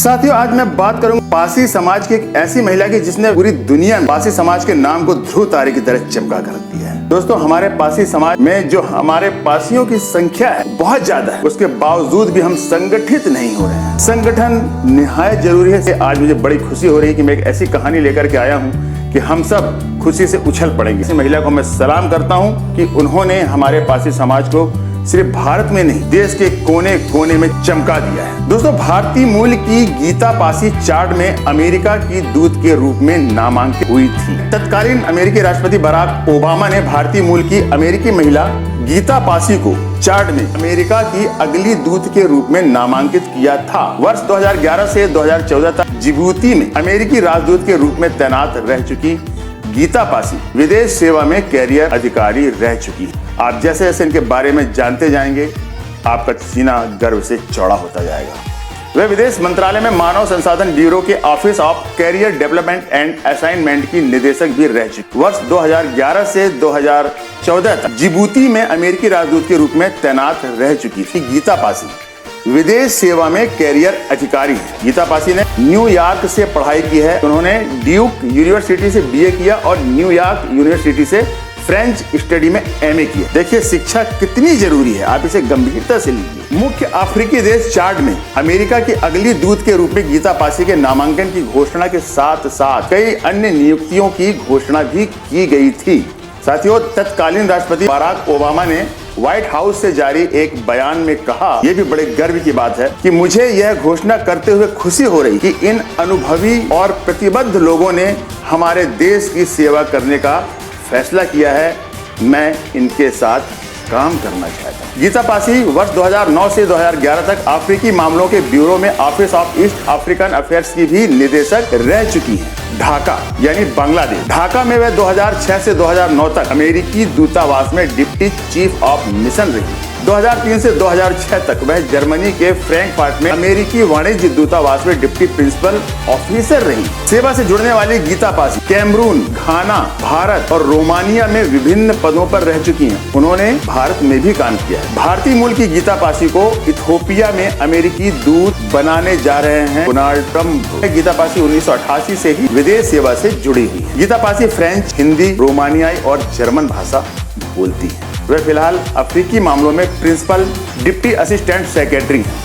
साथियों, आज मैं बात करूंगा पारसी समाज की एक ऐसी महिला की जिसने पूरी दुनिया में पारसी समाज के नाम को ध्रुव तारे की तरह चमका कर रख दिया है। दोस्तों, हमारे पारसी समाज में जो हमारे पारसियों की संख्या है बहुत ज्यादा है, उसके बावजूद भी हम संगठित नहीं हो रहे हैं। संगठन निहायत जरूरी है। आज मुझे बड़ी खुशी हो रही है कि मैं एक ऐसी कहानी लेकर के आया हूँ कि हम सब खुशी से उछल पड़ेंगे। इस महिला को मैं सलाम करता हूँ कि उन्होंने हमारे पारसी समाज को सिर्फ भारत में नहीं, देश के कोने कोने में चमका दिया है। दोस्तों, भारतीय मूल की गीता पासी चार्ट में अमेरिका की दूत के रूप में नामांकित हुई थी। तत्कालीन अमेरिकी राष्ट्रपति बराक ओबामा ने भारतीय मूल की अमेरिकी महिला गीता पासी को चार्ट में अमेरिका की अगली दूत के रूप में नामांकित किया था। वर्ष 2011 से 2014 तक जिबूती में अमेरिकी राजदूत के रूप में तैनात रह चुकी गीता पासी विदेश सेवा में कैरियर अधिकारी रह चुकी है। आप जैसे जैसे इनके बारे में जानते जाएंगे, आपका सीना गर्व से चौड़ा होता जाएगा। वे विदेश मंत्रालय में मानव संसाधन ब्यूरो के office of career development and assignment की निदेशक भी रह चुकी। वर्ष 2011 से 2014 तक जिबूती में अमेरिकी राजदूत के रूप में तैनात रह चुकी थी। गीता पासी विदेश सेवा में कैरियर अधिकारी है। गीता पासी ने न्यूयॉर्क से पढ़ाई की है। उन्होंने ड्यूक यूनिवर्सिटी से बीए किया और न्यूयॉर्क यूनिवर्सिटी से फ्रेंच स्टडी में एमए किया। देखिए, शिक्षा कितनी जरूरी है, आप इसे गंभीरता से लीजिए। मुख्य अफ्रीकी देश चार्ट में अमेरिका की अगली दूत के रूप में गीता पासी के नामांकन की घोषणा के साथ साथ कई अन्य नियुक्तियों की घोषणा भी की गई थी। साथियों, तत्कालीन राष्ट्रपति बराक ओबामा ने व्हाइट हाउस से जारी एक बयान में कहा, यह भी बड़े गर्व की बात है कि मुझे यह घोषणा करते हुए खुशी हो रही कि इन अनुभवी और प्रतिबद्ध लोगों ने हमारे देश की सेवा करने का फैसला किया है। मैं इनके साथ काम करना चाहता हूँ। गीता पासी वर्ष 2009 से 2011 तक अफ्रीकी मामलों के ब्यूरो में office of east African affairs की भी निदेशक रह चुकी है। ढाका यानी बांग्लादेश, ढाका में वे 2006 से 2009 तक अमेरिकी दूतावास में डिप्टी चीफ ऑफ मिशन रही। 2003 से 2006 तक वह जर्मनी के फ्रैंकफर्ट में अमेरिकी वाणिज्य दूतावास में डिप्टी प्रिंसिपल ऑफिसर रही। सेवा से जुड़ने वाली गीता पासी कैमरून, घाना, भारत और रोमानिया में विभिन्न पदों पर रह चुकी हैं। उन्होंने भारत में भी काम किया है। भारतीय मूल की गीता पासी को इथियोपिया में अमेरिकी दूत बनाने जा रहे हैं डोनाल्ड ट्रंप। गीता पासी 1988 से ही विदेश सेवा से जुड़ी हुई है। गीता पासी फ्रेंच, हिंदी, रोमानियाई और जर्मन भाषा बोलती है। वे फिलहाल अफ्रीकी मामलों में प्रिंसिपल डिप्टी असिस्टेंट सेक्रेटरी हैं।